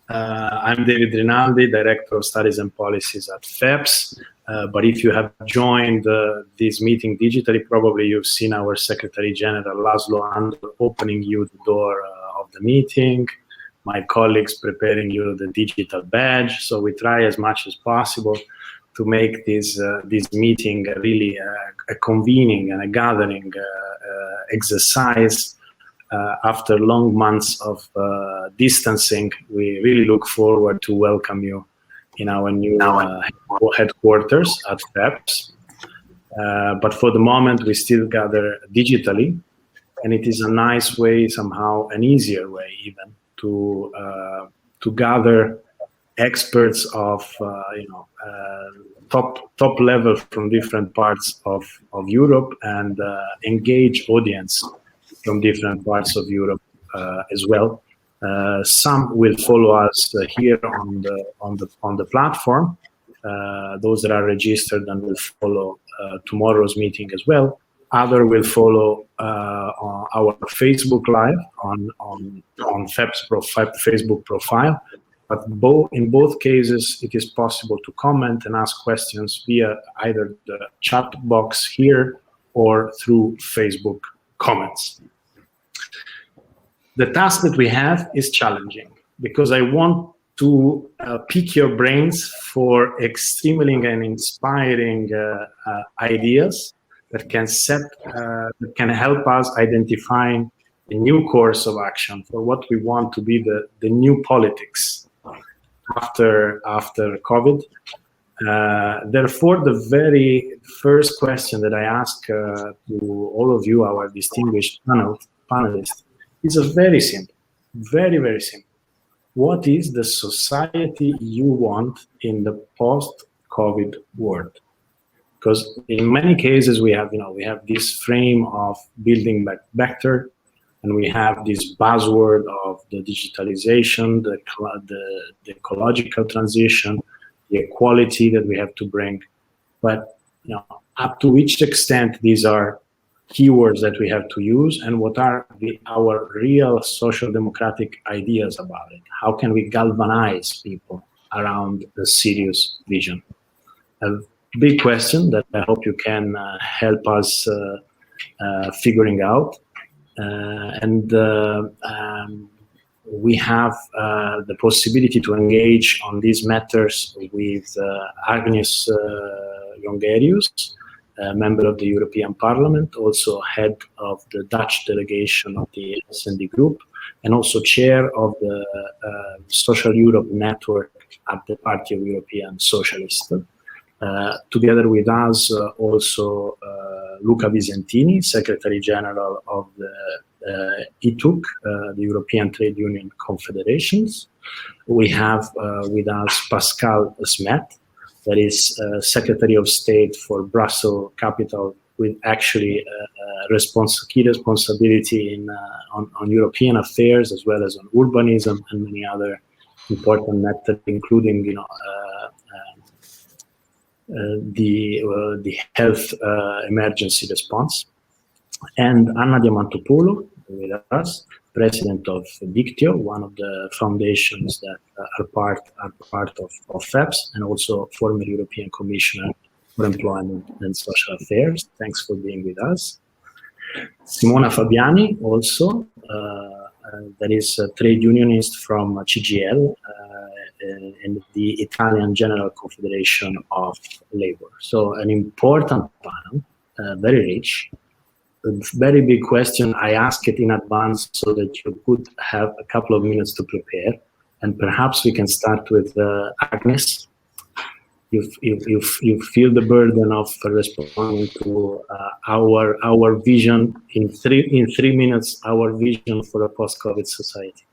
I'm David Rinaldi, Director of Studies and Policies at FEPS. But if you have joined this meeting digitally, probably you've seen our Secretary General, Laszlo Andor, opening you the door of the meeting, my colleagues preparing you the digital badge. So we try as much as possible to make this meeting really a convening and a gathering exercise. After long months of distancing, we really look forward to welcome you in our new headquarters at FEPS. But for the moment, we still gather digitally, and it is a nice way, somehow an easier way even, to gather experts of top level from different parts of Europe and engage audience from different parts of Europe as well. Some will follow us here on the platform. Those that are registered and will follow tomorrow's meeting as well. Other will follow on our Facebook Live on FEPS Facebook profile. But in both cases, it is possible to comment and ask questions via either the chat box here or through Facebook comments. The task that we have is challenging because I want to pick your brains for extremely and inspiring ideas that can help us identifying a new course of action for what we want to be the new politics after COVID. Therefore, the very first question that I ask to all of you, our distinguished panelists, is very simple, very, very simple. What is the society you want in the post-COVID world? Because in many cases we have this frame of building back better, and we have this buzzword of the digitalization, the ecological transition, the equality that we have to bring. But up to which extent these are keywords that we have to use, and what are our real social democratic ideas about it? How can we galvanize people around a serious vision? A big question that I hope you can help us figuring out. We have the possibility to engage on these matters with AGNES JONGERIUS, member of the European Parliament, also head of the Dutch delegation of the S&D Group, and also chair of the Social Europe Network at the Party of European Socialists. Together with us also Luca Visentini, Secretary General of the ETUC, the European Trade Union Confederations. We have with us PASCAL SMET, that is Secretary of State for Brussels Capital, with actually key responsibility on European affairs as well as on urbanism and many other important matters, including the health emergency response. And Anna Diamantopoulou with us, President of Diktio, one of the foundations that are part of FEPS, and also former European Commissioner for Employment and Social Affairs. Thanks for being with us. Simona Fabiani, also, that is a trade unionist from CGIL and the Italian General Confederation of Labor. So an important panel, very rich. A very big question. I ask it in advance so that you could have a couple of minutes to prepare, and perhaps we can start with AGNES. You feel the burden of responding to our vision in three minutes. Our vision for a post-COVID society.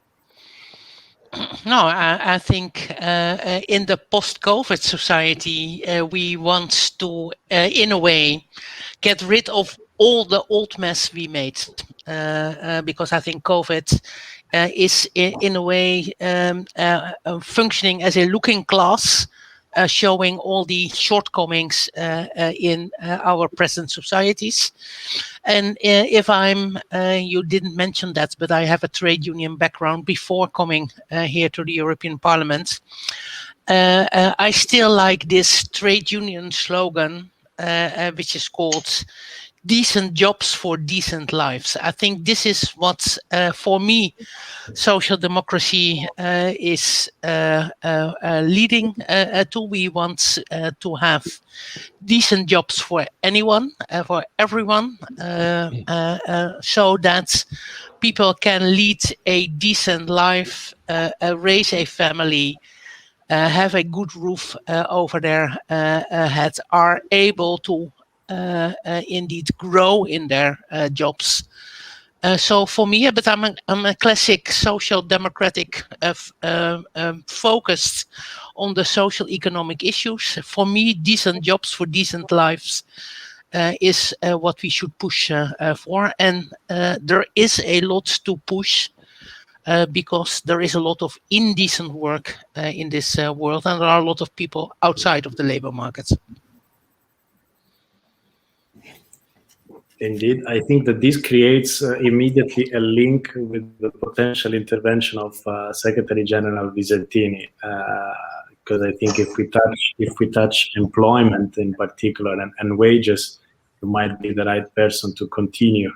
No, I think in the post-COVID society, we want to, in a way, get rid of all the old mess we made, because I think COVID is in a way functioning as a looking glass showing all the shortcomings in our present societies. And if you didn't mention that, but I have a trade union background before coming here to the European Parliament. I still like this trade union slogan, which is called decent jobs for decent lives. I think this is what, for me, social democracy is leading to. We want to have decent jobs for anyone, for everyone, so that people can lead a decent life, raise a family, have a good roof over their heads, are able to indeed grow in their jobs. So for me, but I'm a classic social democratic focused on the social economic issues. For me, decent jobs for decent lives is what we should push for. And there is a lot to push because there is a lot of indecent work in this world, and there are a lot of people outside of the labor market. Indeed, I think that this creates immediately a link with the potential intervention of Secretary General Visentini, because I think if we touch employment in particular and wages, you might be the right person to continue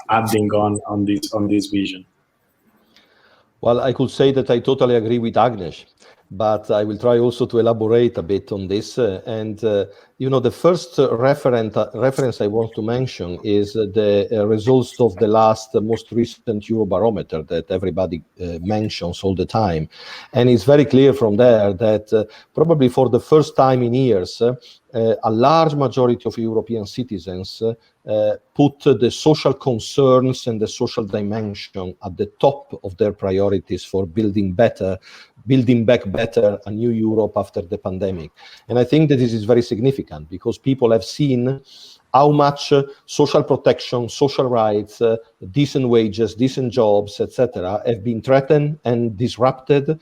adding on this vision. Well, I could say that I totally agree with Agnes, but I will try also to elaborate a bit on this. You know, the first reference I want to mention is the results of the most recent Eurobarometer that everybody mentions all the time. And it's very clear from there that probably for the first time in years, a large majority of European citizens put the social concerns and the social dimension at the top of their priorities for building back better a new Europe after the pandemic. And I think that this is very significant because people have seen how much social protection, social rights, decent wages, decent jobs, etc., have been threatened and disrupted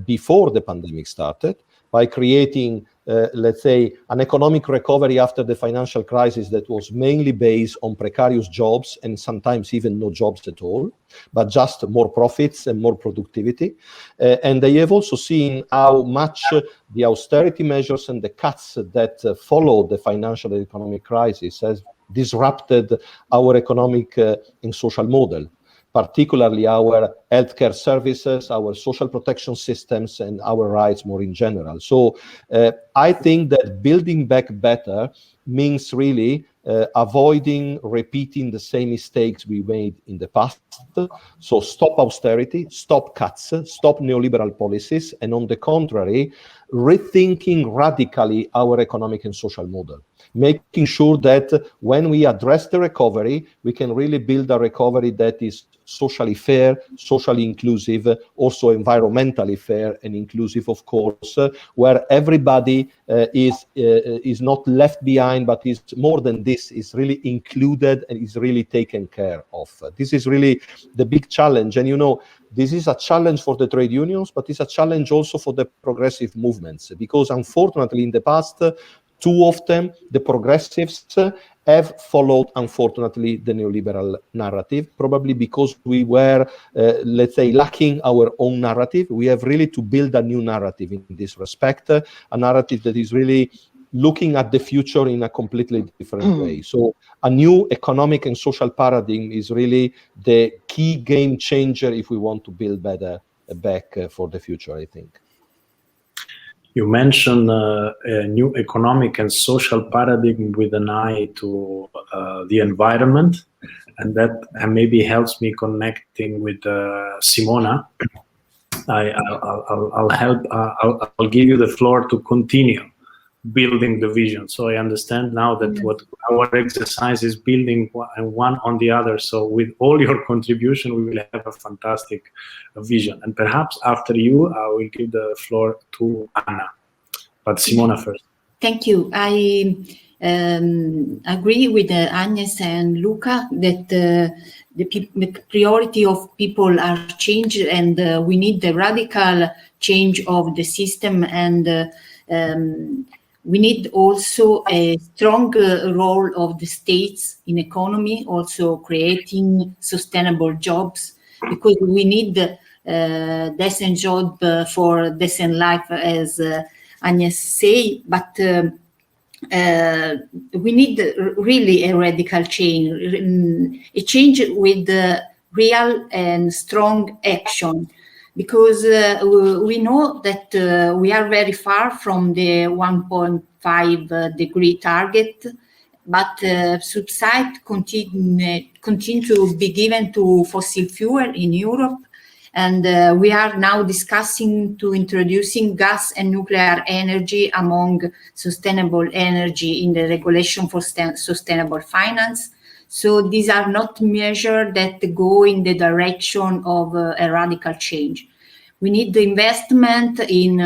before the pandemic started by creating let's say, an economic recovery after the financial crisis that was mainly based on precarious jobs and sometimes even no jobs at all, but just more profits and more productivity. And they have also seen how much the austerity measures and the cuts that followed the financial and economic crisis has disrupted our economic and social model, particularly our healthcare services, our social protection systems, and our rights more in general. So I think that building back better means really avoiding repeating the same mistakes we made in the past. So stop austerity, stop cuts, stop neoliberal policies, and on the contrary, rethinking radically our economic and social model, making sure that when we address the recovery, we can really build a recovery that is socially fair, socially inclusive, also environmentally fair and inclusive, of course, where everybody is not left behind, but is more than this, is really included and is really taken care of. This is really the big challenge. And you know, this is a challenge for the trade unions, but it's a challenge also for the progressive movements, because unfortunately in the past, too often the progressives have followed, unfortunately, the neoliberal narrative, probably because we were, let's say, lacking our own narrative. We have really to build a new narrative in this respect, a narrative that is really looking at the future in a completely different way. So a new economic and social paradigm is really the key game changer if we want to build better back for the future, I think. You mentioned a new economic and social paradigm with an eye to the environment, and that maybe helps me connecting with Simona. I'll give you the floor to continue building the vision. So I understand now that what our exercise is building one on the other. So with all your contribution, we will have a fantastic vision. And perhaps after you, I will give the floor to Anna. But Simona first. Thank you. I agree with Agnes and Luca that the priority of people are changed, and we need the radical change of the system, and we need also a strong role of the states in economy, also creating sustainable jobs, because we need decent job for decent life, as Agnes say, but we need really a radical change, a change with real and strong action, because we know that we are very far from the 1.5 degree target, but subsidy continue to be given to fossil fuel in Europe. And we are now discussing to introducing gas and nuclear energy among sustainable energy in the regulation for sustainable finance. So these are not measures that go in the direction of a radical change. We need the investment in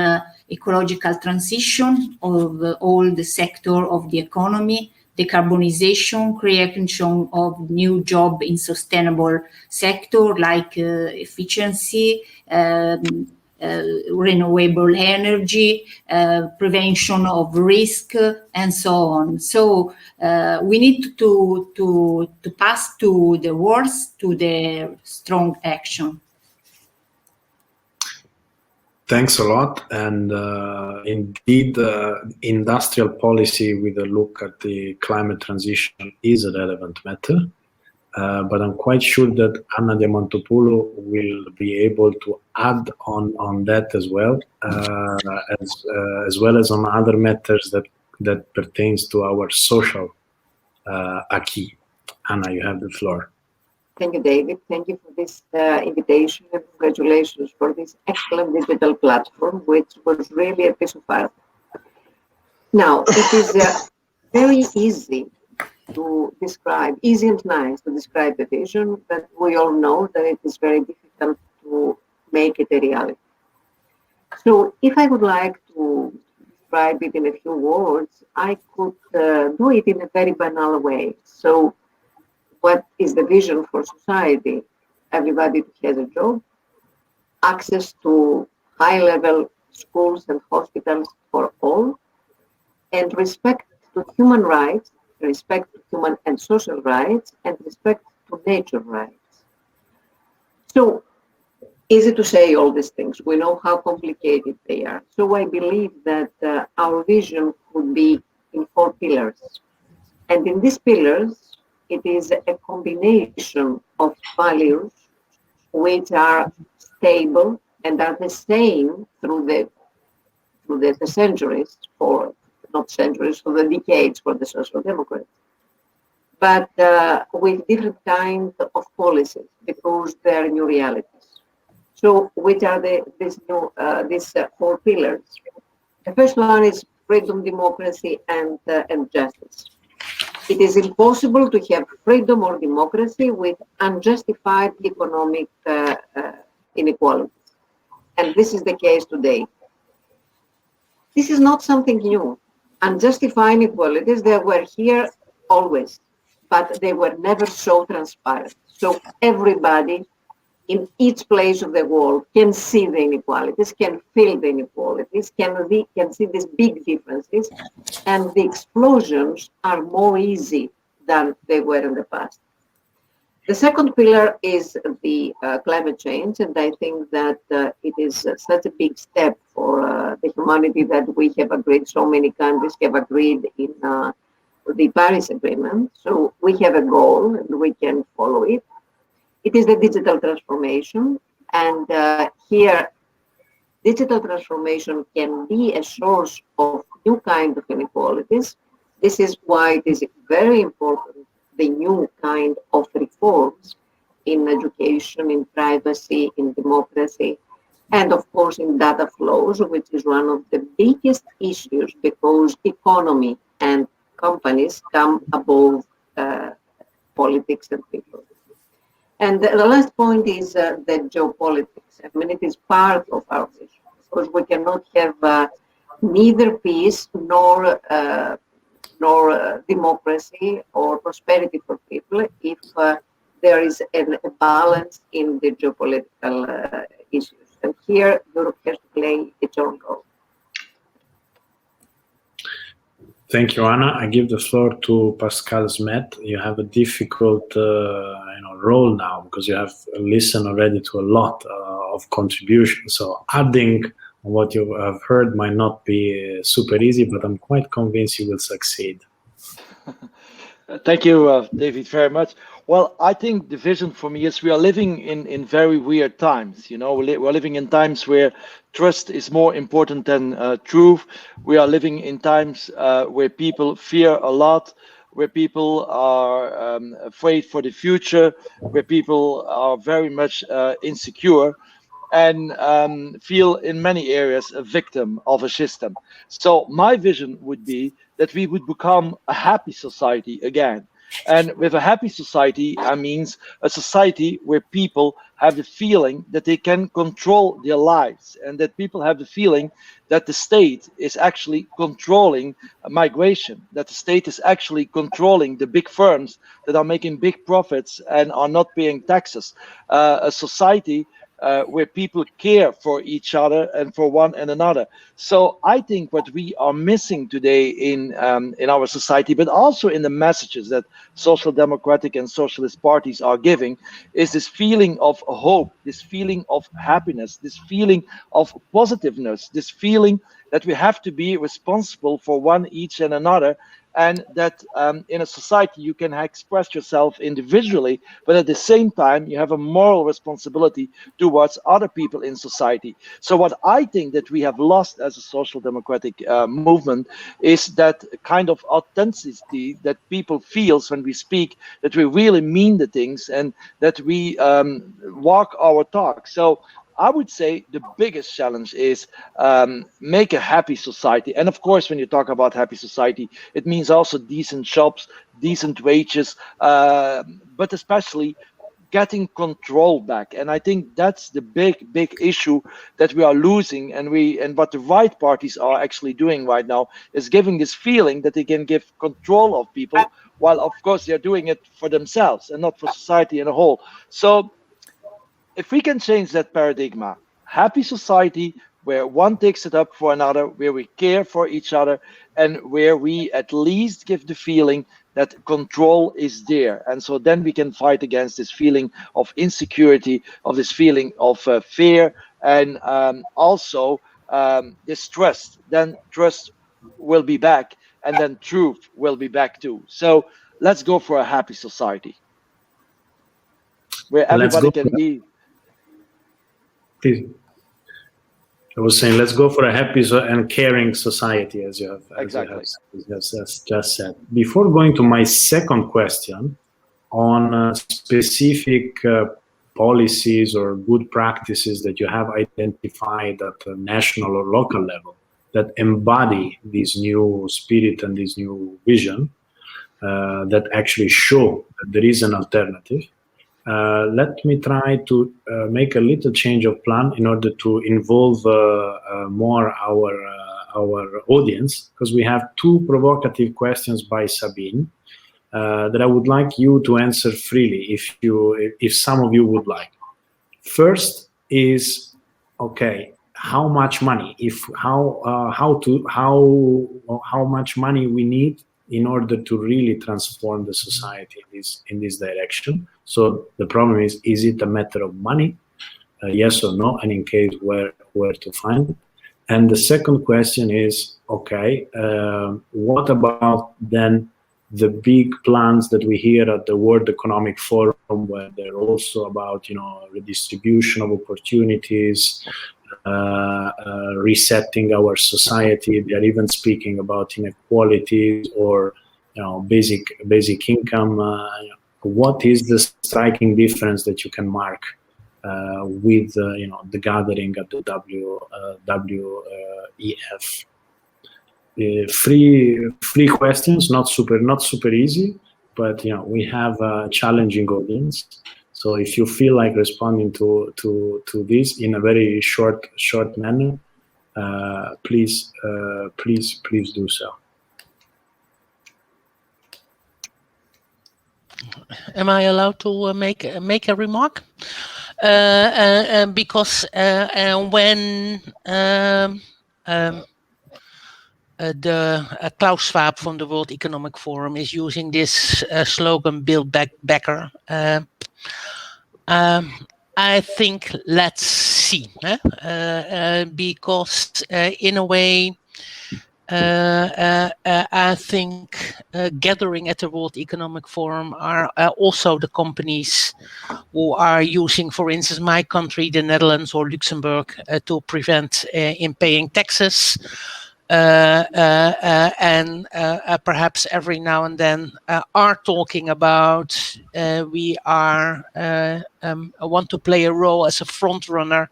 ecological transition of all the sector of the economy, decarbonization, creation of new job in sustainable sector like efficiency, renewable energy, prevention of risk, and so on. So we need to pass to the words to the strong action. Thanks a lot. And indeed, industrial policy with a look at the climate transition is a relevant matter. But I'm quite sure that Anna Diamantopoulou will be able to add on that as well, as well as on other matters that pertains to our social acquis. Anna, you have the floor. Thank you, David. Thank you for this invitation, and congratulations for this excellent digital platform, which was really a piece of art. Now, it is very easy to describe, easy and nice to describe the vision, but we all know that it is very difficult to make it a reality. So if I would like to describe it in a few words, I could do it in a very banal way. So what is the vision for society? Everybody has a job, access to high-level schools and hospitals for all, and respect to human rights, respect to human and social rights, and respect to nature rights. So, easy to say all these things. We know how complicated they are. So I believe that our vision would be in 4 pillars. And in these pillars, it is a combination of values which are stable and are the same through the centuries, or not centuries, for the decades for the Social Democrats, but with different kinds of policies because they are new realities. So, which are these 4 pillars? The first one is freedom, democracy, and justice. It is impossible to have freedom or democracy with unjustified economic inequalities. And this is the case today. This is not something new. Unjustified inequalities, they were here always, but they were never so transparent. So everybody in each place of the world can see the inequalities, can feel the inequalities, can see these big differences, and the explosions are more easy than they were in the past. The second pillar is the climate change, and I think that it is such a big step for the humanity that we have agreed, so many countries have agreed in the Paris Agreement. So we have a goal and we can follow it. It is the digital transformation, and here digital transformation can be a source of new kind of inequalities. This is why it is very important, the new kind of reforms in education, in privacy, in democracy, and of course in data flows, which is one of the biggest issues because economy and companies come above politics and people. And the last point is the geopolitics. I mean, it is part of our vision because we cannot have neither peace nor democracy or prosperity for people if the there is a balance in the geopolitical issues. And here, Europe has to play its own role. Thank you, Anna. I give the floor to Pascal SMET. You have a difficult role now because you have listened already to a lot of contributions. So adding on what you have heard might not be super easy, but I'm quite convinced you will succeed. Thank you, David, very much. Well, I think the vision for me is we are living in very weird times. You know, we're living in times where trust is more important than truth. We are living in times where people fear a lot, where people are afraid for the future, where people are very much insecure and feel in many areas a victim of a system. So my vision would be that we would become a happy society again. And with a happy society, I mean a society where people have the feeling that they can control their lives and that people have the feeling that the state is actually controlling migration, that the state is actually controlling the big firms that are making big profits and are not paying taxes. A society where people care for each other and for one and another. So I think what we are missing today in our society, but also in the messages that social democratic and socialist parties are giving, is this feeling of hope, this feeling of happiness, this feeling of positiveness, this feeling that we have to be responsible for one each and another, and that in a society you can express yourself individually, but at the same time you have a moral responsibility towards other people in society. So what I think that we have lost as a social democratic movement is that kind of authenticity that people feel when we speak, that we really mean the things and that we walk our talk. So I would say the biggest challenge is make a happy society. And of course, when you talk about happy society, it means also decent jobs, decent wages, but especially getting control back. And I think that's the big issue that we are losing. And what the right parties are actually doing right now is giving this feeling that they can give control of people, while of course they're doing it for themselves and not for society in a whole. So if we can change that paradigm, happy society where one takes it up for another, where we care for each other, and where we at least give the feeling that control is there. And so then we can fight against this feeling of insecurity, of this feeling of fear, and also this trust. Then trust will be back, and then truth will be back too. So let's go for a happy society where everybody can be. I was saying, let's go for a happy and caring society, as you have just said. Before going to my second question on specific policies or good practices that you have identified at a national or local level that embody this new spirit and this new vision, that actually show that there is an alternative, let me try to make a little change of plan in order to involve more our audience, because we have two provocative questions by Sabine that I would like you to answer freely, if some of you would like. First is, okay, how much money? How much money we need in order to really transform the society in this direction? So the problem is it a matter of money? Yes or no? And in case, where to find it? And the second question is, okay, what about then the big plans that we hear at the World Economic Forum, where they're also about, redistribution of opportunities, resetting our society. They are even speaking about inequalities or basic income. What is the striking difference that you can mark with the gathering at the WEF? Free questions, not super easy, but we have a challenging audience. So if you feel like responding to this in a very short manner, please do so. Am I allowed to make a remark? Because when Klaus Schwab from the World Economic Forum is using this slogan "Build Back Better," I think let's see, because in a way, I think gathering at the World Economic Forum are also the companies who are using, for instance, my country, the Netherlands or Luxembourg, to prevent in paying taxes. And perhaps every now and then are talking about we are want to play a role as a front runner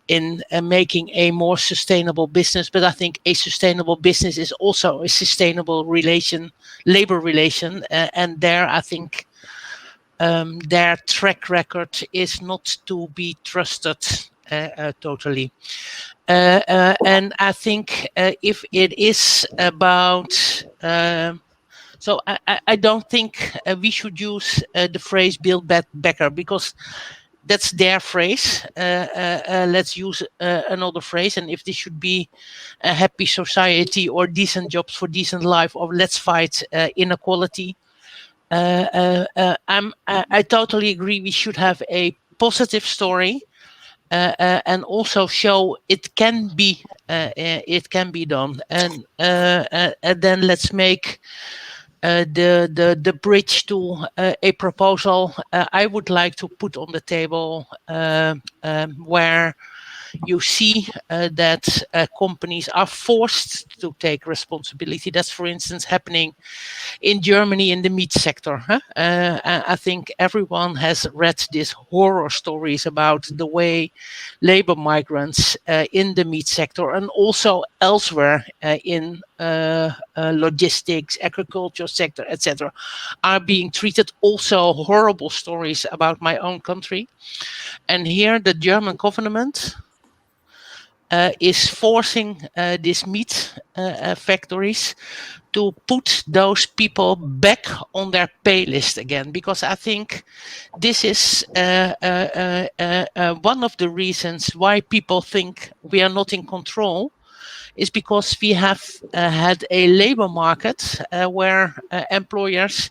in making a more sustainable business. But I think a sustainable business is also a sustainable labor relation, and there I think their track record is not to be trusted totally. And I think if it is about, so I don't think we should use the phrase "build back better" because that's their phrase. Let's use another phrase, and if this should be a happy society or decent jobs for decent life, or let's fight inequality. I totally agree. We should have a positive story. And also show it can be done, and then let's make the bridge to a proposal I would like to put on the table, where you see that companies are forced to take responsibility. That's, for instance, happening in Germany in the meat sector. I think everyone has read these horror stories about the way labor migrants in the meat sector and also elsewhere in logistics, agriculture sector, etc., are being treated. Also horrible stories about my own country. And here the German government is forcing these meat factories to put those people back on their pay list again, because I think this is one of the reasons why people think we are not in control, is because we have had a labor market where employers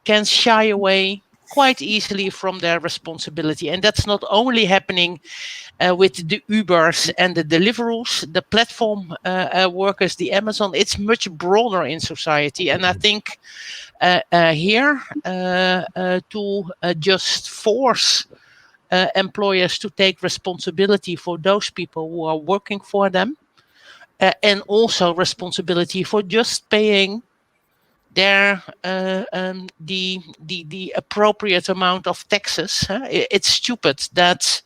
can shy away quite easily from their responsibility. And that's not only happening with the Ubers and the Deliveroo's, the platform workers, the Amazon. It's much broader in society. And I think here to just force employers to take responsibility for those people who are working for them, and also responsibility for just paying their the appropriate amount of taxes. It's stupid that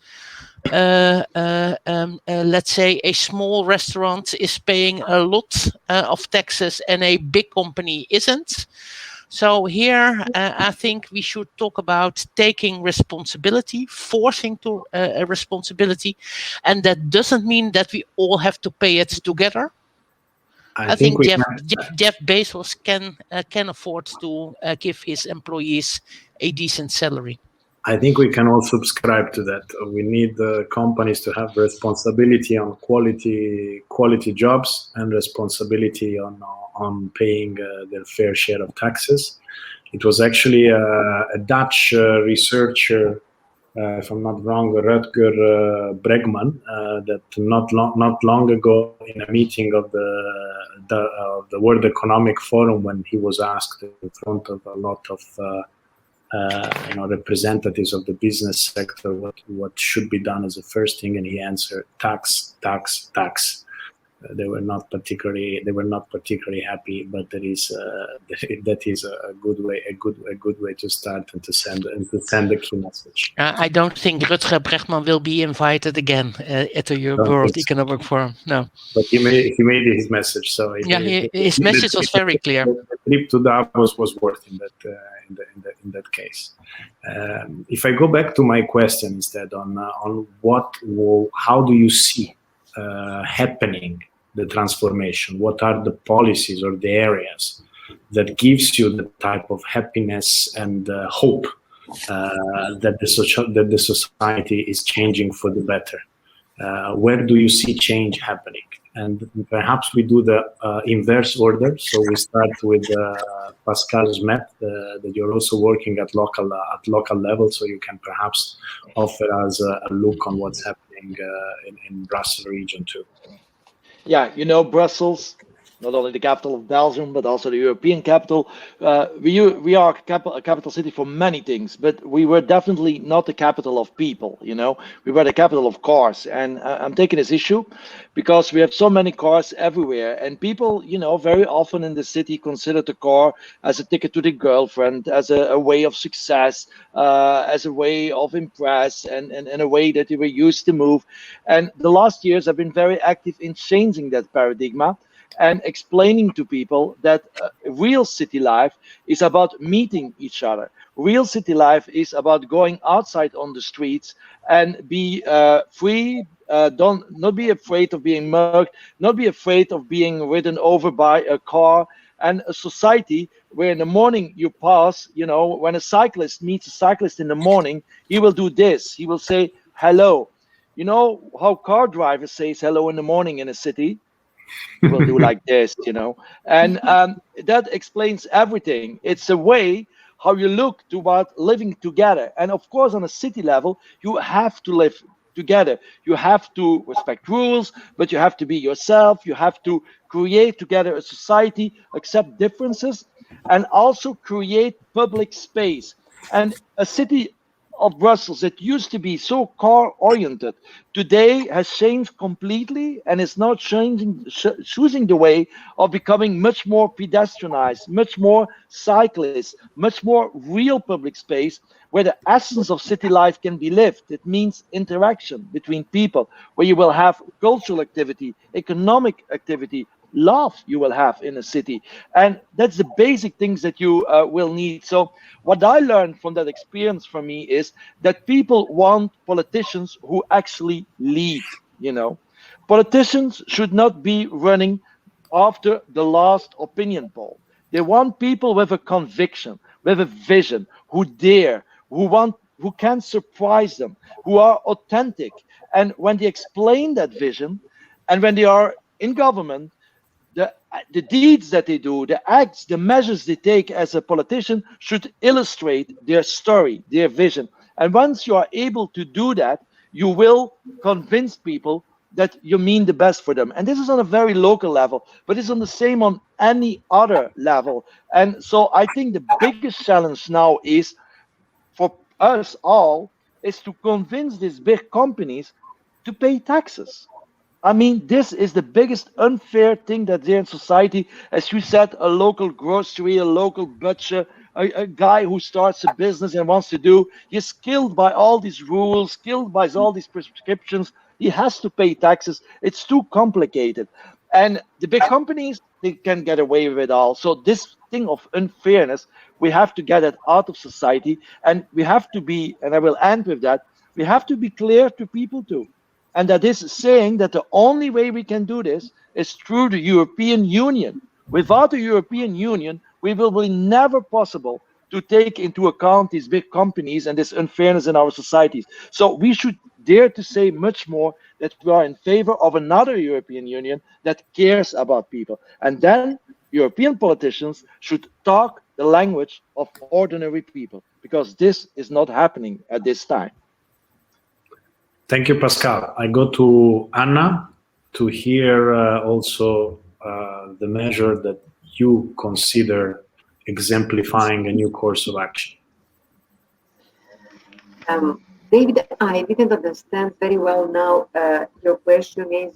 let's say a small restaurant is paying a lot of taxes and a big company isn't. So here I think we should talk about taking responsibility, forcing to a responsibility, and that doesn't mean that we all have to pay it together. I think Jeff Bezos can afford to give his employees a decent salary. I think we can all subscribe to that. We need the companies to have responsibility on quality jobs and responsibility on paying their fair share of taxes. It was actually a Dutch researcher, if I'm not wrong, Rutger Bregman, that not long ago in a meeting of the World Economic Forum, when he was asked in front of a lot of representatives of the business sector what should be done as a first thing, and he answered tax. They were not particularly happy, but that is a good way to start and to send the key message. I don't think Rutger Bregman will be invited again at the World Economic Forum. No, but he made his message. So his message was very clear. The trip to Davos was worth in that case. If I go back to my question instead on how do you see happening the transformation? What are the policies or the areas that gives you the type of happiness and hope that the society is changing for the better. Where do you see change happening? And perhaps we do the inverse order. So we start with Pascal's SMET, that you're also working at local level. So you can perhaps offer us a look on what's happening in Brussels region too. Yeah, you know, Brussels, not only the capital of Belgium, but also the European capital. We are a capital city for many things, but we were definitely not the capital of people, you know. We were the capital of cars. And I'm taking this issue because we have so many cars everywhere. And people, you know, very often in the city consider the car as a ticket to the girlfriend, as a way of success, as a way of impress, and a way that they were used to move. And the last years I've been very active in changing that paradigm and explaining to people that real city life is about meeting each other. Real city life is about going outside on the streets and be free, not be afraid of being mugged, not be afraid of being ridden over by a car, and a society where in the morning you pass, you know, when a cyclist meets a cyclist in the morning, he will do this, he will say hello. You know how car drivers say hello in the morning in a city? Will do like this, you know, and that explains everything. It's a way how you look toward living together. And of course, on a city level, you have to live together. You have to respect rules, but you have to be yourself. You have to create together a society, accept differences, and also create public space. And a city of Brussels that used to be so car oriented today has changed completely and is now choosing the way of becoming much more pedestrianized, much more cyclist, much more real public space where the essence of city life can be lived. It means interaction between people, where you will have cultural activity, economic activity, love you will have in a city. And that's the basic things that you will need. So what I learned from that experience for me is that people want politicians who actually lead, you know. Politicians should not be running after the last opinion poll. They want people with a conviction, with a vision, who dare, who can surprise them, who are authentic. And when they explain that vision, and when they are in government, the deeds that they do, the acts, the measures they take as a politician should illustrate their story, their vision. And once you are able to do that, you will convince people that you mean the best for them. And this is on a very local level, but it's on the same on any other level. And so I think the biggest challenge now is for us all is to convince these big companies to pay taxes. I mean, this is the biggest unfair thing that there in society. As you said, a local grocery, a local butcher, a guy who starts a business and wants to do, he's killed by all these rules, killed by all these prescriptions. He has to pay taxes. It's too complicated. And the big companies, they can get away with it all. So this thing of unfairness, we have to get it out of society. And we have to be, and I will end with that, we have to be clear to people too. And that is saying that the only way we can do this is through the European Union. Without the European Union, we will be never possible to take into account these big companies and this unfairness in our societies. So we should dare to say much more that we are in favor of another European Union that cares about people. And then European politicians should talk the language of ordinary people, because this is not happening at this time. Thank you, Pascal. I go to Anna to hear also the measure that you consider exemplifying a new course of action. David, I didn't understand very well now. Your question is,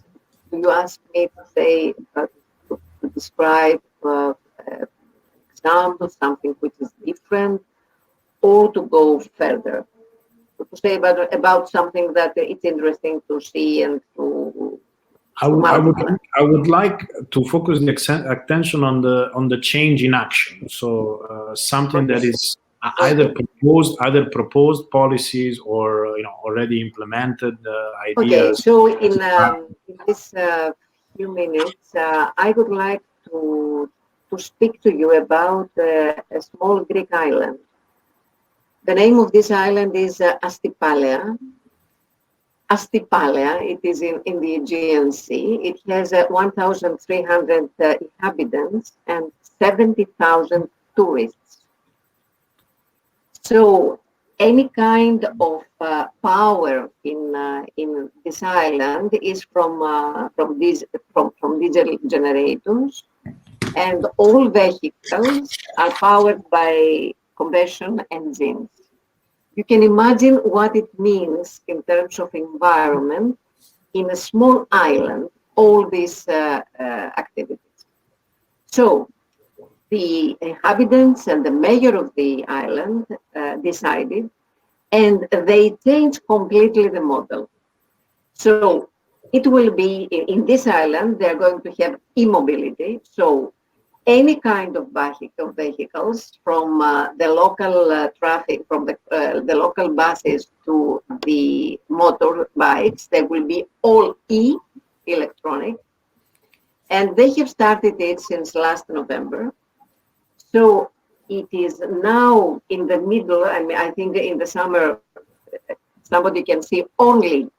you asked me to say, to describe example, something which is different, or to go further? To say about something that it's interesting to see and to. I would like to focus the attention on the change in action. So something that is either proposed policies or already implemented ideas. Okay, so in this few minutes, I would like to to speak to you about a small Greek island. The name of this island is Astipalea. Astipalea, it is in the Aegean Sea. It has 1,300 inhabitants and 70,000 tourists. So any kind of power in this island is from diesel generators, and all vehicles are powered by combustion engines. You can imagine what it means in terms of environment in a small island, all these activities. So the inhabitants and the mayor of the island decided, and they changed completely the model. So it will be, in this island, they're going to have e-mobility. So any kind of vehicles, from the local traffic, from the local buses to the motorbikes, they will be all electronic. And they have started it since last November. So it is now in the middle. I mean, I think in the summer, somebody can see only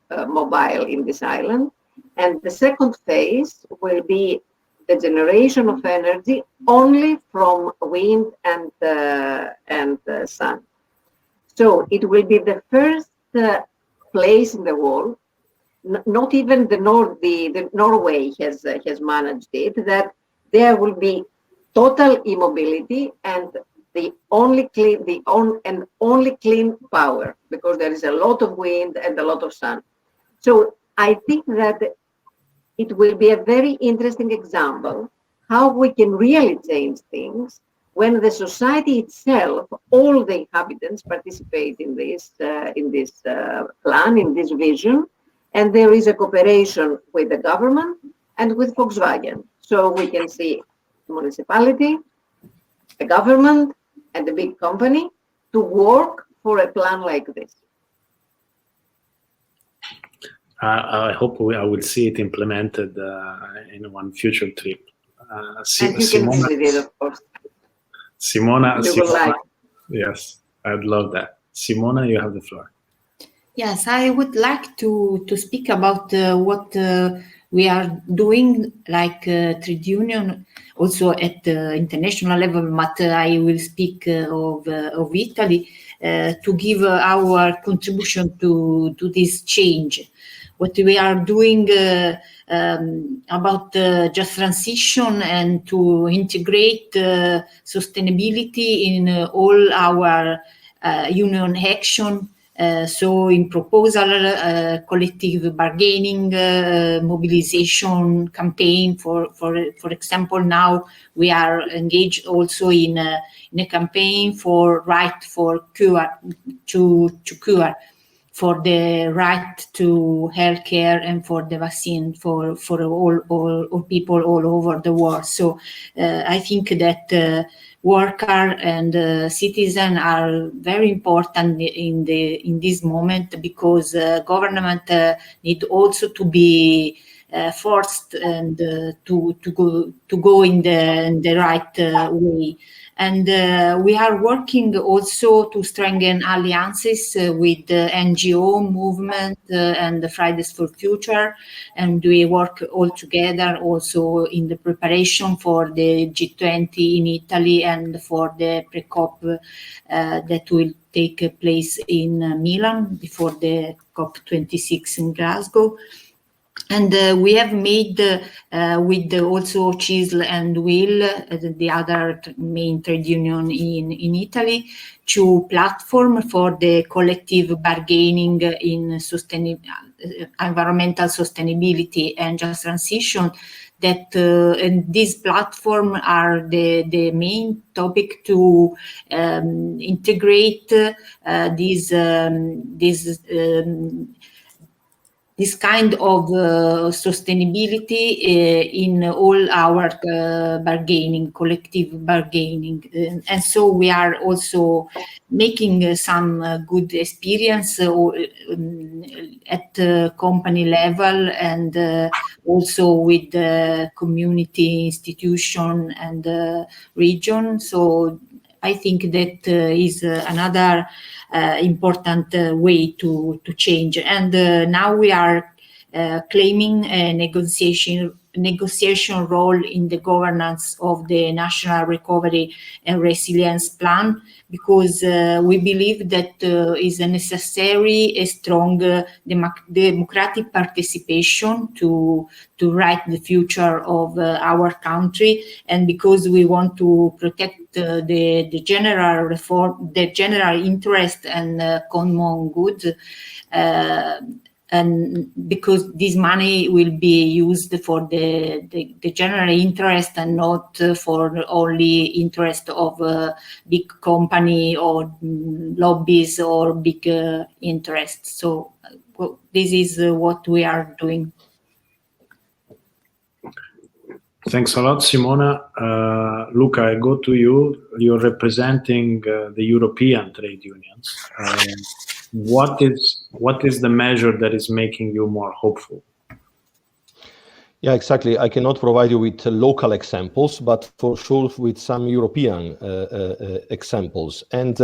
mobile in this island. And the second phase will be the generation of energy only from wind and sun. So it will be the first place in the world. Not even the Norway has managed it, that there will be total e-mobility and the only clean power, because there is a lot of wind and a lot of sun. So I think that it will be a very interesting example how we can really change things when the society itself, all the inhabitants participate in this plan, in this vision, and there is a cooperation with the government and with Volkswagen. So we can see the municipality, the government, and the big company to work for a plan like this. I hope I will see it implemented in one future trip. And you can visit it, of course. Simona, like. Yes, I'd love that. Simona, you have the floor. Yes, I would like to speak about what we are doing, like trade union, also at the international level, but I will speak of Italy to give our contribution to this change. What we are doing about just transition and to integrate sustainability in all our union action. So in proposal, collective bargaining, mobilization campaign, for example, now we are engaged also in a campaign for right for cure, to cure, for the right to healthcare and for the vaccine for all people all over the world. So I think that worker and citizen are very important in this moment, because government need also to be forced and to go in the right way. And we are working also to strengthen alliances with the NGO movement and the Fridays for Future. And we work all together also in the preparation for the G20 in Italy and for the pre-COP that will take place in Milan before the COP26 in Glasgow. And we have made with also CGIL and WIL, the other main trade union in Italy, two platforms for the collective bargaining in environmental sustainability and just transition. That and these platforms are the main topic to integrate this kind of sustainability in all our bargaining, collective bargaining. And so we are also making some good experience at company level and also with the community, institution, and region. So I think that is another important way to change. And now we are claiming a negotiation role in the governance of the National Recovery and Resilience Plan, because we believe that is a necessary, a strong democratic participation to write the future of our country, and because we want to protect the general reform, the general interest and common good. And because this money will be used for the general interest and not for only interest of big company or lobbies or big interests. So this is what we are doing. Thanks a lot, Simona. Luca, I go to you. You're representing the European trade unions. What is the measure that is making you more hopeful? Yeah, exactly. I cannot provide you with local examples, but for sure with some European examples. And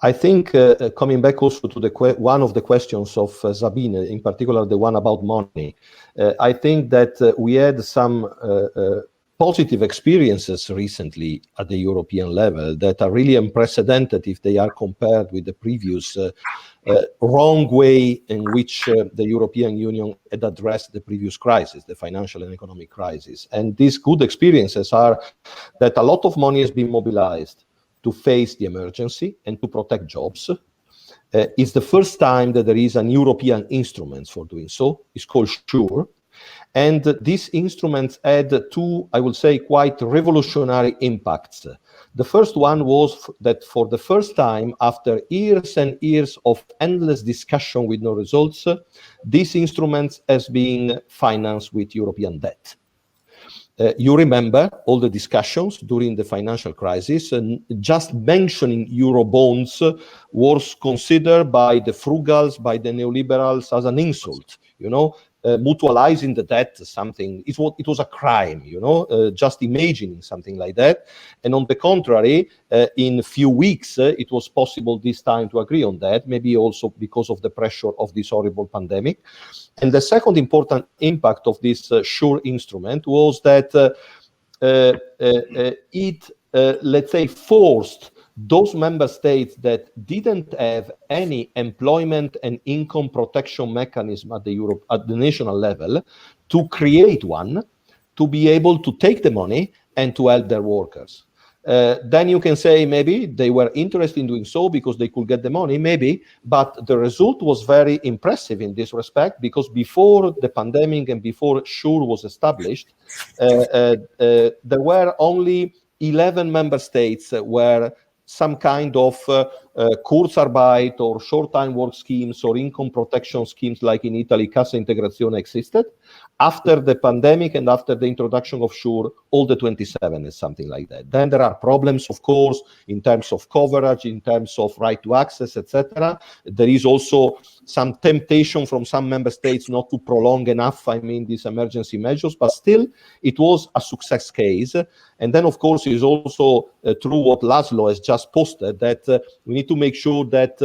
I think coming back also to one of the questions of Sabine, in particular the one about money, I think that we had some positive experiences recently at the European level that are really unprecedented if they are compared with the previous wrong way in which the European Union had addressed the previous crisis, the financial and economic crisis. And these good experiences are that a lot of money has been mobilized to face the emergency and to protect jobs. It's the first time that there is an European instrument for doing so. It's called SURE. And these instruments had two, I would say, quite revolutionary impacts. The first one was that for the first time, after years and years of endless discussion with no results, these instruments has been financed with European debt. You remember all the discussions during the financial crisis, and just mentioning Eurobonds was considered by the frugals, by the neoliberals as an insult, you know. Mutualizing the debt, something, it was a crime, you know, just imagining something like that. And on the contrary, in a few weeks, it was possible this time to agree on that, maybe also because of the pressure of this horrible pandemic. And the second important impact of this SURE instrument was that it, let's say, forced those member states that didn't have any employment and income protection mechanism at the national level to create one, to be able to take the money and to help their workers. Then you can say maybe they were interested in doing so because they could get the money, maybe, but the result was very impressive in this respect, because before the pandemic and before SURE was established, there were only 11 member states where some kind of Kurzarbeit or short-time work schemes or income protection schemes like in Italy, Cassa Integrazione existed. After the pandemic and after the introduction of SURE, all the 27 is something like that. Then there are problems, of course, in terms of coverage, in terms of right to access, etc. There is also some temptation from some member states not to prolong enough, I mean, these emergency measures, but still it was a success case. And then, of course, it is also true what Laszlo has just posted, that we need to make sure that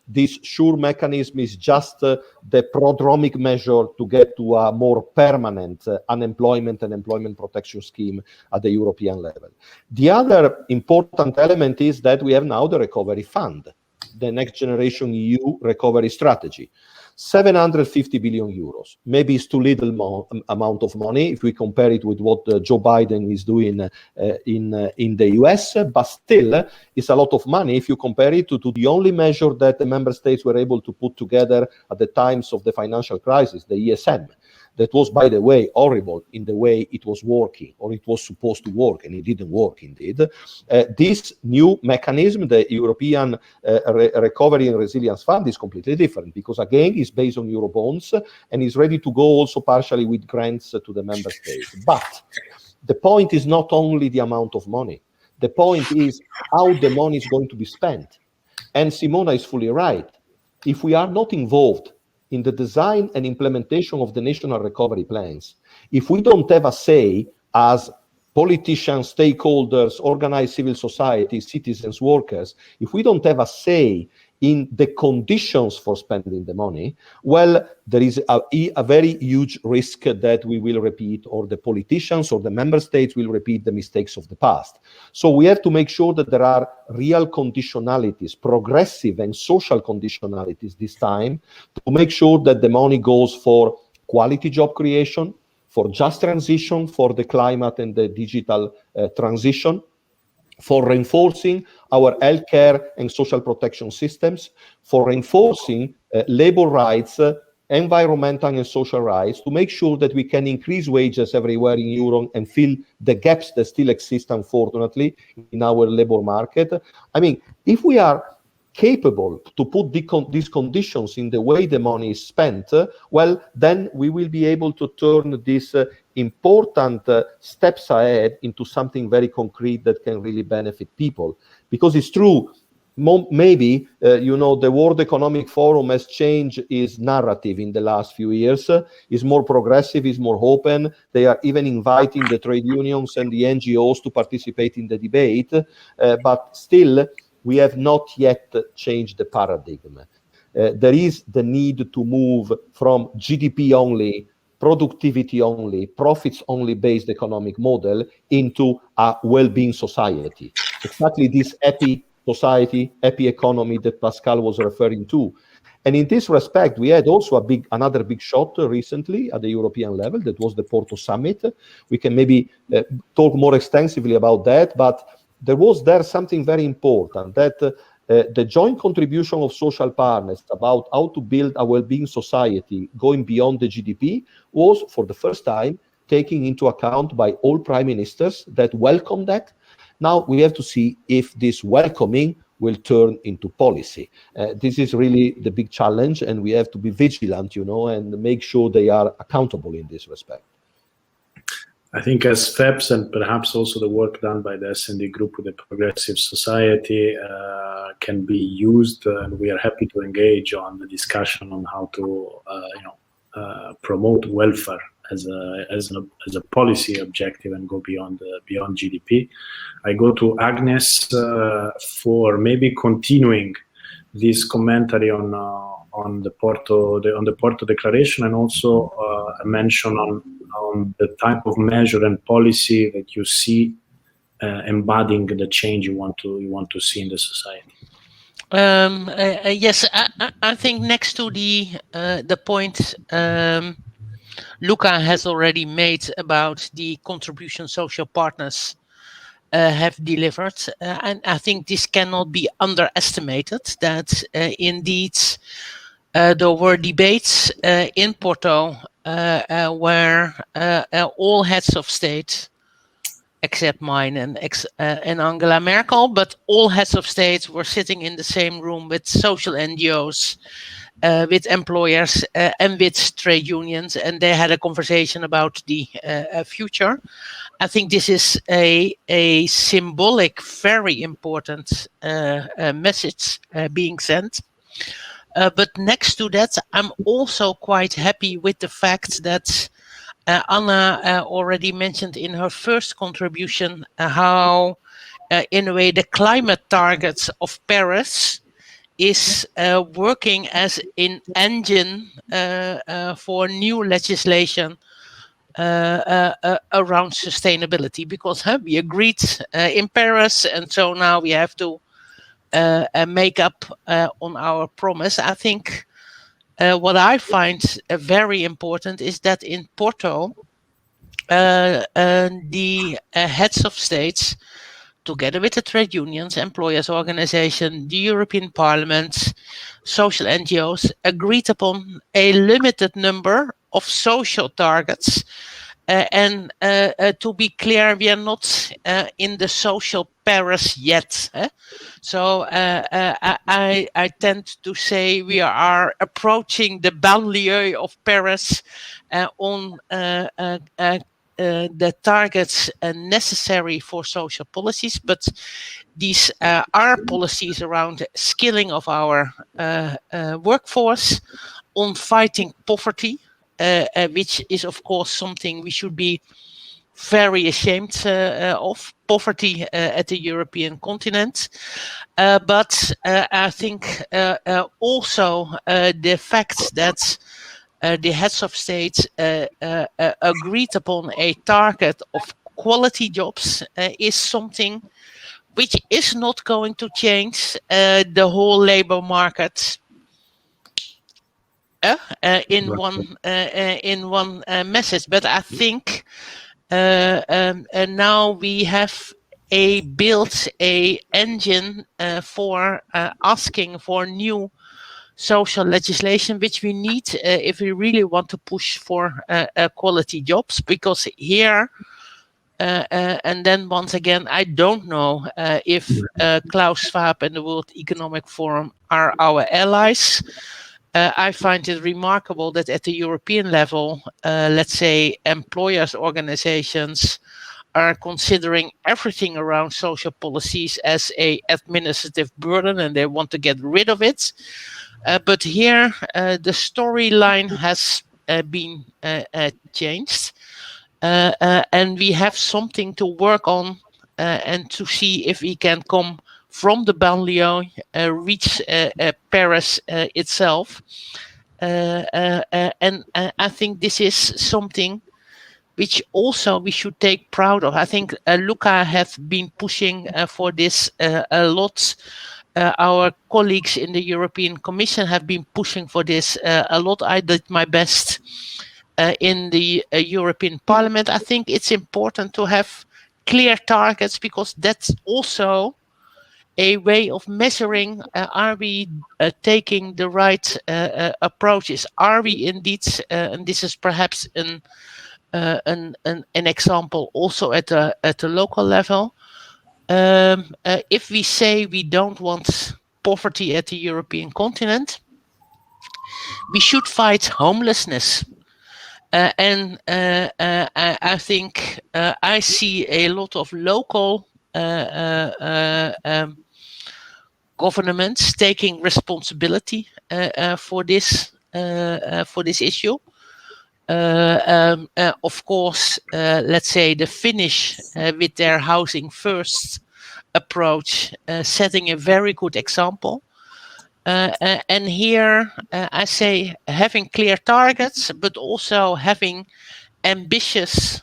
this SURE mechanism is just the prodromic measure to get to a more permanent unemployment and employment protection scheme at the European level. The other important element is that we have now the recovery fund, the Next Generation EU recovery strategy. 750 billion euros. Maybe it's too little amount of money if we compare it with what Joe Biden is doing in the US, but still it's a lot of money if you compare it to the only measure that the member states were able to put together at the times of the financial crisis, the ESM. That was, by the way, horrible in the way it was working, or it was supposed to work, and it didn't work indeed. This new mechanism, the European Recovery and Resilience Fund, is completely different, because again, it's based on Eurobonds and is ready to go also partially with grants to the member states. But the point is not only the amount of money. The point is how the money is going to be spent. And Simona is fully right. If we are not involved in the design and implementation of the national recovery plans. If we don't have a say as politicians, stakeholders, organized civil society, citizens, workers, if we don't have a say in the conditions for spending the money, well, there is a very huge risk that we will repeat, or the politicians or the member states will repeat the mistakes of the past. So we have to make sure that there are real conditionalities, progressive and social conditionalities this time, to make sure that the money goes for quality job creation, for just transition, for the climate and the digital transition, for reinforcing our healthcare and social protection systems, for reinforcing labor rights, environmental and social rights, to make sure that we can increase wages everywhere in Europe and fill the gaps that still exist, unfortunately, in our labor market. I mean, if we are capable to put these conditions in the way the money is spent, well, then we will be able to turn these important steps ahead into something very concrete that can really benefit people. Because it's true, maybe, you know, the World Economic Forum has changed its narrative in the last few years, is more progressive, is more open. They are even inviting the trade unions and the NGOs to participate in the debate, but still, we have not yet changed the paradigm. There is the need to move from GDP only, productivity only, profits only based economic model into a well-being society. Exactly this happy society, happy economy that Pascal was referring to. And in this respect, we had also another big shot recently at the European level. That was the Porto Summit. We can maybe talk more extensively about that, but there was something very important, that the joint contribution of social partners about how to build a well-being society going beyond the GDP was, for the first time, taken into account by all prime ministers that welcomed that. Now we have to see if this welcoming will turn into policy. This is really the big challenge, and we have to be vigilant, you know, and make sure they are accountable in this respect. I think as FEPS, and perhaps also the work done by the S&D group with the Progressive Society can be used, and we are happy to engage on the discussion on how to promote welfare as a policy objective and go beyond GDP. I go to Agnes for maybe continuing this commentary on the Porto Declaration, and also a mention on the type of measure and policy that you see embodying the change you want to see in the society. Yes, I think next to the point Luca has already made about the contribution social partners have delivered, and I think this cannot be underestimated, that indeed there were debates in Porto where all heads of state, except mine and Angela Merkel, but all heads of state were sitting in the same room with social NGOs, with employers and with trade unions, and they had a conversation about the future. I think this is a symbolic, very important message being sent. But next to that, I'm also quite happy with the fact that Anna already mentioned in her first contribution how, in a way, the climate targets of Paris is working as an engine for new legislation around sustainability, because we agreed in Paris, and so now we have to make up on our promise. I think what I find very important is that in Porto, the heads of states, together with the trade unions, employers' organization, the European Parliament, social NGOs, agreed upon a limited number of social targets. And to be clear, we are not in the social Paris yet. So I tend to say we are approaching the banlieue of Paris on the targets necessary for social policies, but these are policies around skilling of our workforce, on fighting poverty, which is of course something we should be very ashamed of, poverty at the European continent. But I think also the fact that the heads of state agreed upon a target of quality jobs is something which is not going to change the whole labor market in one message. But I think now we have built a engine for asking for new social legislation, which we need if we really want to push for quality jobs. Because here, and then once again, I don't know if Klaus Schwab and the World Economic Forum are our allies. I find it remarkable that at the European level, let's say employers' organizations are considering everything around social policies as an administrative burden, and they want to get rid of it. But here, the storyline has been changed, and we have something to work on and to see if we can come from the banlieue, reach Paris itself. And I think this is something which also we should take proud of. I think LUCA have been pushing for this a lot. Our colleagues in the European Commission have been pushing for this a lot. I did my best in the European Parliament. I think it's important to have clear targets, because that's also a way of measuring, are we taking the right approaches? Are we indeed, and this is perhaps an example also at the local level, if we say we don't want poverty at the European continent, we should fight homelessness. And I think I see a lot of local governments taking responsibility for this issue. Of course, let's say the Finnish with their housing first approach, setting a very good example. And here I say having clear targets, but also having ambitious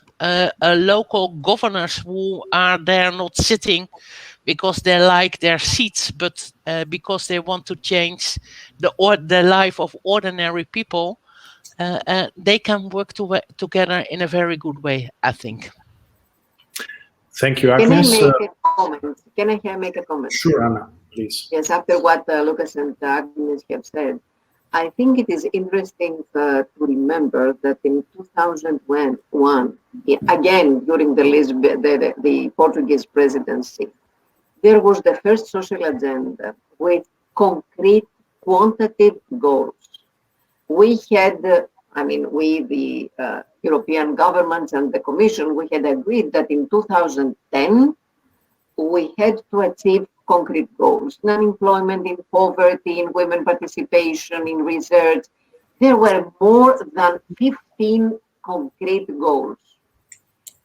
local governors who are there not sitting because they like their seats, but because they want to change the life of ordinary people. They can work together in a very good way, I think. Thank you, Agnes. Can I make a comment? Can I make a comment? Sure, Anna, please. Yes, after what Lucas and Agnes have said, I think it is interesting to remember that in 2001, again during the Portuguese presidency, there was the first social agenda with concrete quantitative goals. We had, the European governments and the Commission, we had agreed that in 2010, we had to achieve concrete goals, non-employment, in poverty, in women participation, in research. There were more than 15 concrete goals.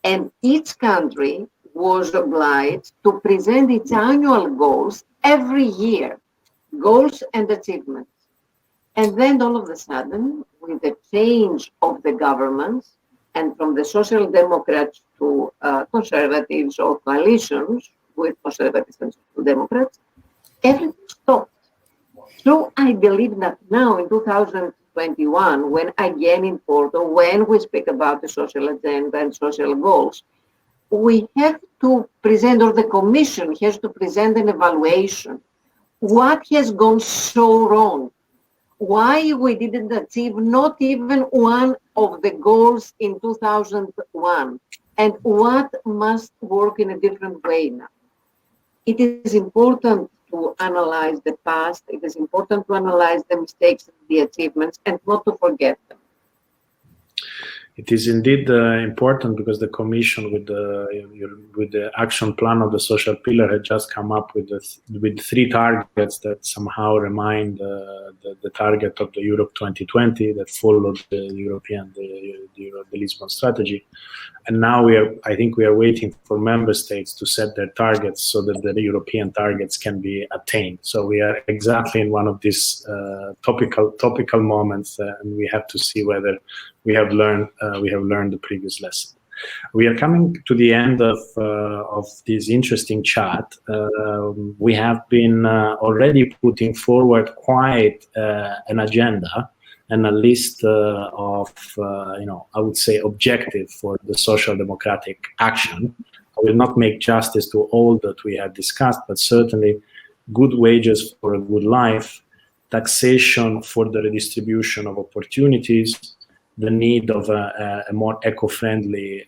And each country was obliged to present its annual goals every year, goals and achievements. And then all of a sudden, with the change of the governments, and from the Social Democrats to conservatives or coalitions with conservatives and Social Democrats, everything stopped. So I believe that now in 2021, when again in Porto, when we speak about the social agenda and social goals, we have to present, or the Commission has to present an evaluation. What has gone so wrong? Why we didn't achieve not even one of the goals in 2001, and what must work in a different way now? It is important to analyze the past. It is important to analyze the mistakes and the achievements, and not to forget them. It is indeed important because the Commission, with the action plan of the social pillar, had just come up with 3 targets that somehow remind the target of the Europe 2020 that followed the Lisbon strategy. And now I think we are waiting for member states to set their targets so that the European targets can be attained. So we are exactly in one of these topical moments, and we have to see whether we have learned the previous lesson. We are coming to the end of this interesting chat. We have been already putting forward quite an agenda and a list of, I would say, objective for the social democratic action. I will not make justice to all that we have discussed, but certainly good wages for a good life, taxation for the redistribution of opportunities, the need of a more eco-friendly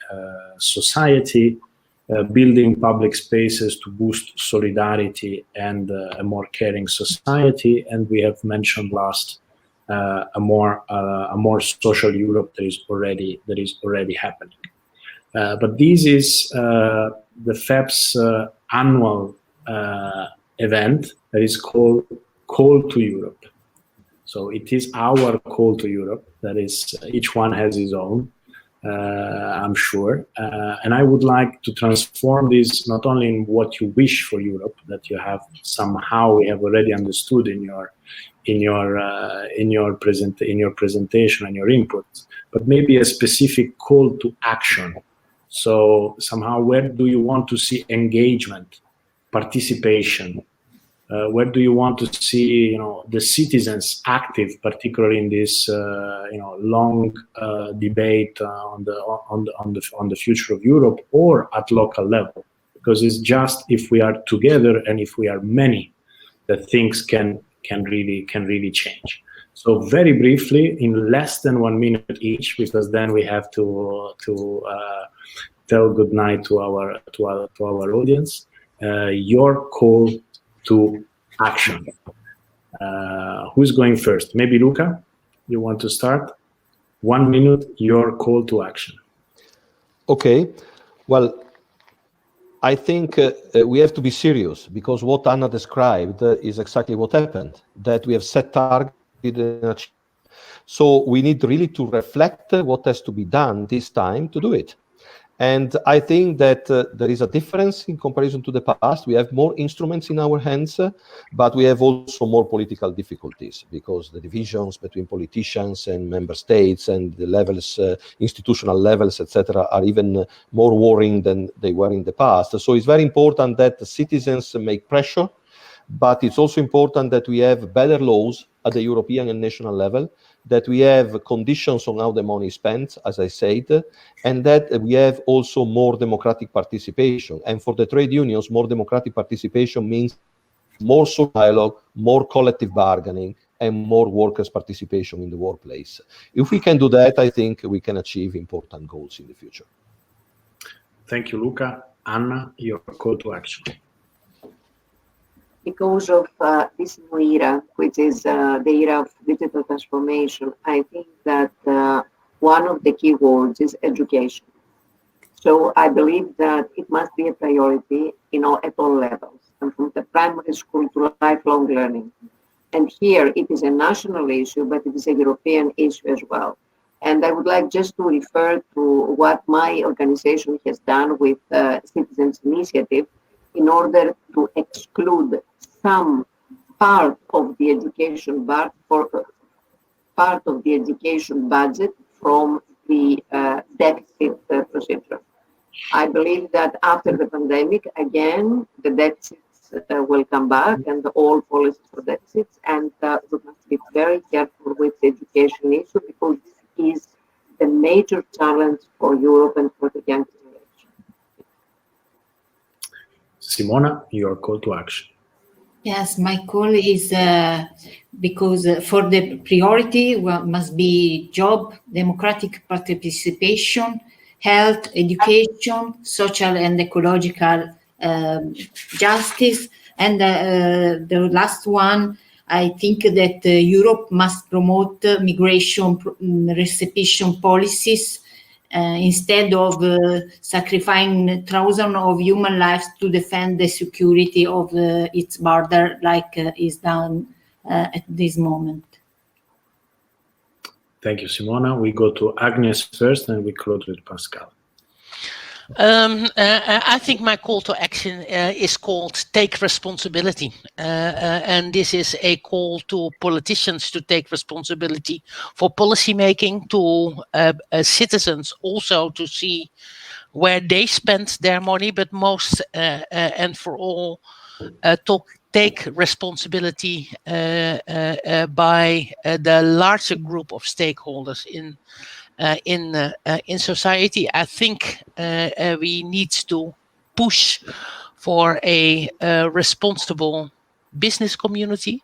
society, building public spaces to boost solidarity and a more caring society, and we have mentioned last a more social Europe that is already happening. But this is the FEPS annual event that is called Call to Europe. So it is our call to Europe. That is, each one has his own, I'm sure. And I would like to transform this not only in what you wish for Europe, that you have somehow we have already understood in your presentation and your inputs, but maybe a specific call to action. So somehow, where do you want to see engagement, participation? Where do you want to see, the citizens active, particularly in this, long debate on the future of Europe or at local level? Because it's just if we are together and if we are many, that things can really change. So very briefly, in less than 1 minute each, because then we have to tell goodnight to our audience. Your call to action. Who's going first? Maybe Luca, you want to start? 1 minute, your call to action. Okay. Well, I think we have to be serious, because what Anna described is exactly what happened, that we have set targets. So we need really to reflect what has to be done this time to do it. And I think that there is a difference in comparison to the past. We have more instruments in our hands, but we have also more political difficulties, because the divisions between politicians and member states and the levels, institutional levels, etc., are even more worrying than they were in the past. So it's very important that the citizens make pressure, but it's also important that we have better laws at the European and national level, that we have conditions on how the money is spent, as I said, and that we have also more democratic participation. And for the trade unions, more democratic participation means more social dialogue, more collective bargaining, and more workers' participation in the workplace. If we can do that, I think we can achieve important goals in the future. Thank you, Luca. Anna, your call to action. Because of this new era, which is the era of digital transformation, I think that one of the key words is education. So I believe that it must be a priority, at all levels, and from the primary school to lifelong learning. And here it is a national issue, but it is a European issue as well. And I would like just to refer to what my organization has done with Citizens Initiative in order to exclude some part of the education budget from the deficit procedure. I believe that after the pandemic, again, the deficits will come back and all policies for deficits, and we must be very careful with the education issue, because this is the major challenge for Europe and for the young generation. Simona, your call to action. Yes, my call is because for the priority must be job, democratic participation, health, education, social and ecological justice. And the last one, I think that Europe must promote migration reception policies instead of sacrificing thousands of human lives to defend the security of its border, like is done at this moment. Thank you, Simona. We go to Agnes first, and we close with Pascal. I think my call to action is called take responsibility. And this is a call to politicians to take responsibility for policy making, to citizens also to see where they spend their money, but most and for all, to take responsibility by the larger group of stakeholders in society. I think we need to push for a responsible business community,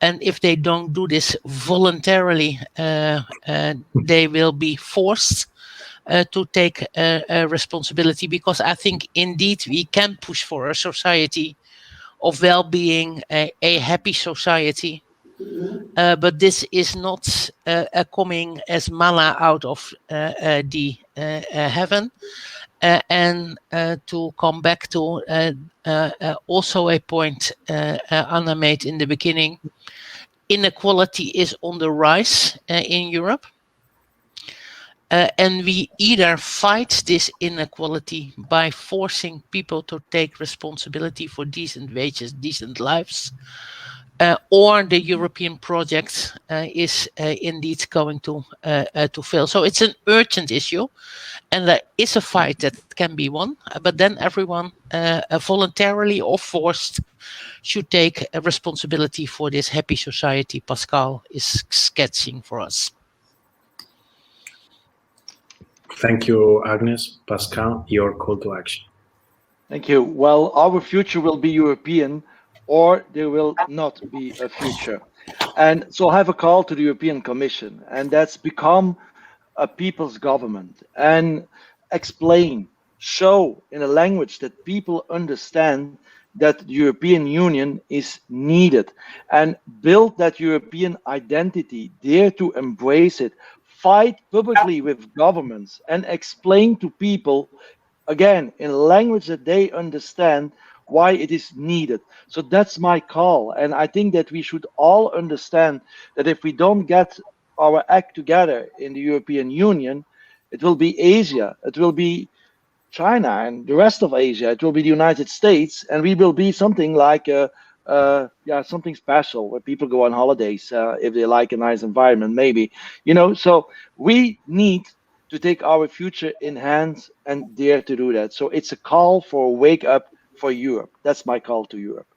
and if they don't do this voluntarily, they will be forced to take responsibility, because I think indeed we can push for a society of well-being, a happy society. But this is not coming as manna out of the heaven. And to come back to also a point Anna made in the beginning, inequality is on the rise in Europe. And we either fight this inequality by forcing people to take responsibility for decent wages, decent lives, or the European project is indeed going to fail. So it's an urgent issue, and there is a fight that can be won, but then everyone voluntarily or forced should take a responsibility for this happy society Pascal is sketching for us. Thank you, Agnes. Pascal, your call to action. Thank you. Well, our future will be European, or there will not be a future. And so I have a call to the European Commission, and that's become a people's government and explain, show in a language that people understand that the European Union is needed, and build that European identity, dare to embrace it, fight publicly with governments, and explain to people, again, in a language that they understand, why it is needed. So that's my call. And I think that we should all understand that if we don't get our act together in the European Union, it will be Asia, it will be China and the rest of Asia, it will be the United States, and we will be something like something special where people go on holidays if they like a nice environment, maybe, you know. So we need to take our future in hands and dare to do that. So it's a call for a wake up for Europe. That's my call to Europe.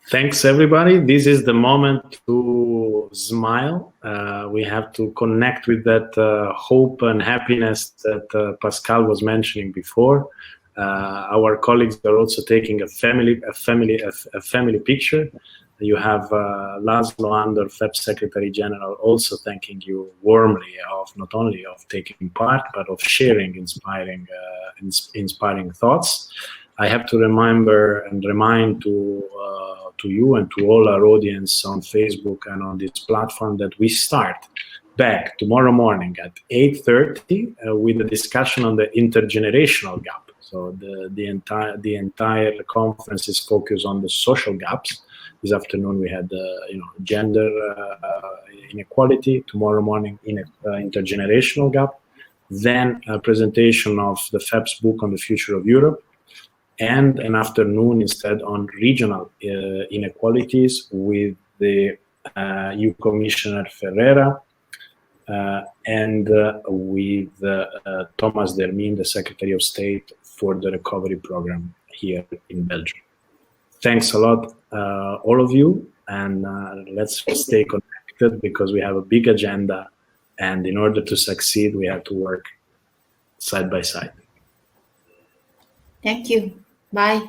Thanks, everybody. This is the moment to smile. We have to connect with that hope and happiness that Pascal was mentioning before. Our colleagues are also taking a family picture. You have Laszlo Andor, FEPS Secretary General, also thanking you warmly of not only of taking part but of sharing inspiring thoughts. I have to remind to you and to all our audience on Facebook and on this platform that we start back tomorrow morning at 8:30 with a discussion on the intergenerational gap. So the entire conference is focused on the social gaps. This afternoon we had gender inequality. Tomorrow morning intergenerational gap. Then a presentation of the FEPS book on the future of Europe, and an afternoon instead on regional inequalities with the EU Commissioner Ferreira and with Thomas Dermin, the Secretary of State for the Recovery Program here in Belgium. Thanks a lot, all of you, and let's stay connected because we have a big agenda, and in order to succeed, we have to work side by side. Thank you. Bye.